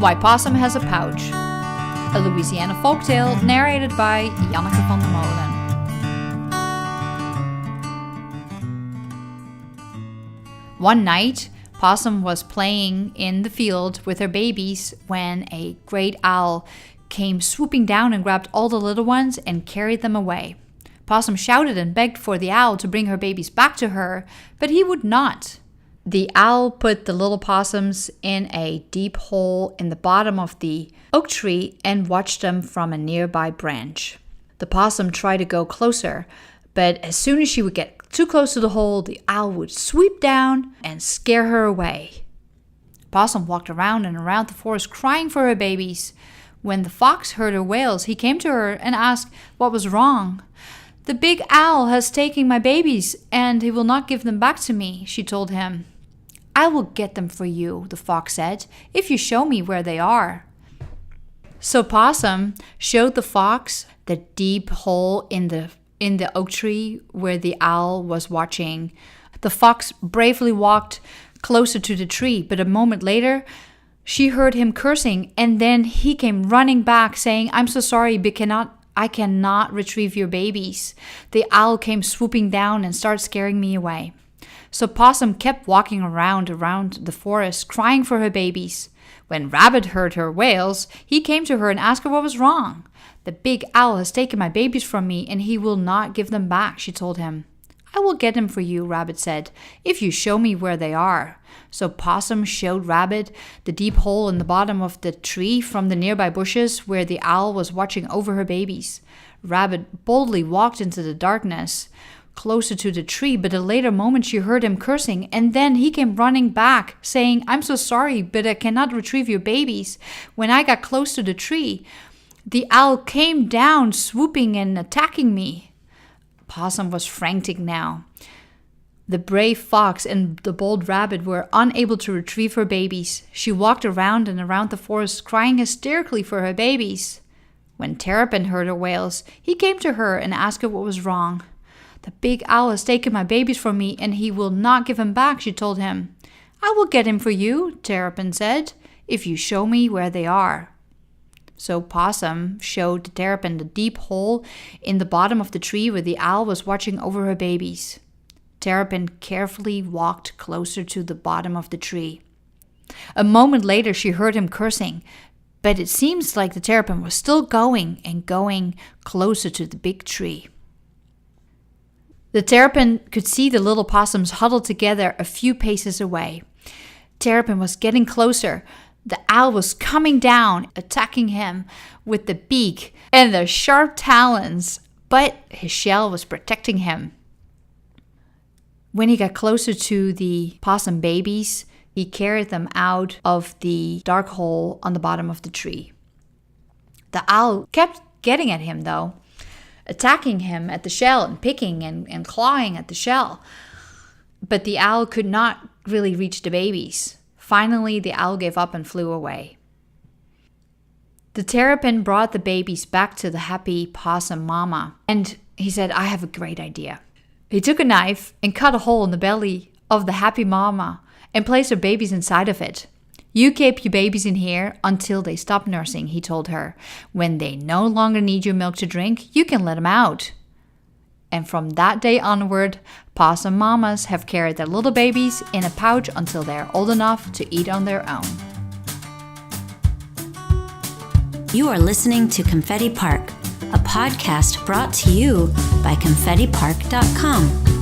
Why Possum Has a Pouch, a Louisiana folktale narrated by Janneke van der Molen. One night, Possum was playing in the field with her babies when a great owl came swooping down and grabbed all the little ones and carried them away. Possum shouted and begged for the owl to bring her babies back to her, but he would not. The owl put the little possums in a deep hole in the bottom of the oak tree and watched them from a nearby branch. The possum tried to go closer, but as soon as she would get too close to the hole, the owl would sweep down and scare her away. Possum walked around and around the forest crying for her babies. When the fox heard her wails, he came to her and asked what was wrong. "The big owl has taken my babies and he will not give them back to me," she told him. "I will get them for you," the fox said, "if you show me where they are." So Possum showed the fox the deep hole in the oak tree where the owl was watching. The fox bravely walked closer to the tree, but a moment later, she heard him cursing, and then he came running back saying, "I'm so sorry, but I cannot retrieve your babies." The owl came swooping down and started scaring me away. So Possum kept walking around the forest, crying for her babies. When Rabbit heard her wails, he came to her and asked her what was wrong. "The big owl has taken my babies from me, and he will not give them back," she told him. "I will get them for you," Rabbit said, "if you show me where they are." So Possum showed Rabbit the deep hole in the bottom of the tree from the nearby bushes where the owl was watching over her babies. Rabbit boldly walked into the darkness closer to the tree, but at a later moment she heard him cursing, and then he came running back, saying, "I'm so sorry, but I cannot retrieve your babies." When I got close to the tree, the owl came down, swooping and attacking me. Possum was frantic now. The brave fox and the bold rabbit were unable to retrieve her babies. She walked around and around the forest, crying hysterically for her babies. When Terrapin heard her wails, he came to her and asked her what was wrong. "The big owl has taken my babies from me, and he will not give them back," she told him. "I will get him for you," Terrapin said, "if you show me where they are." So Possum showed Terrapin the deep hole in the bottom of the tree where the owl was watching over her babies. Terrapin carefully walked closer to the bottom of the tree. A moment later, she heard him cursing, but it seems like the Terrapin was still going and going closer to the big tree. The Terrapin could see the little possums huddled together a few paces away. Terrapin was getting closer. The owl was coming down, attacking him with the beak and the sharp talons, but his shell was protecting him. When he got closer to the possum babies, he carried them out of the dark hole on the bottom of the tree. The owl kept getting at him, though, attacking him at the shell and picking and clawing at the shell. But the owl could not really reach the babies. Finally, the owl gave up and flew away. The Terrapin brought the babies back to the happy possum mama, and he said, "I have a great idea." He took a knife and cut a hole in the belly of the happy mama and placed her babies inside of it. "You keep your babies in here until they stop nursing," he told her. "When they no longer need your milk to drink, you can let them out." And from that day onward, possum mamas have carried their little babies in a pouch until they are old enough to eat on their own. You are listening to Confetti Park, a podcast brought to you by ConfettiPark.com.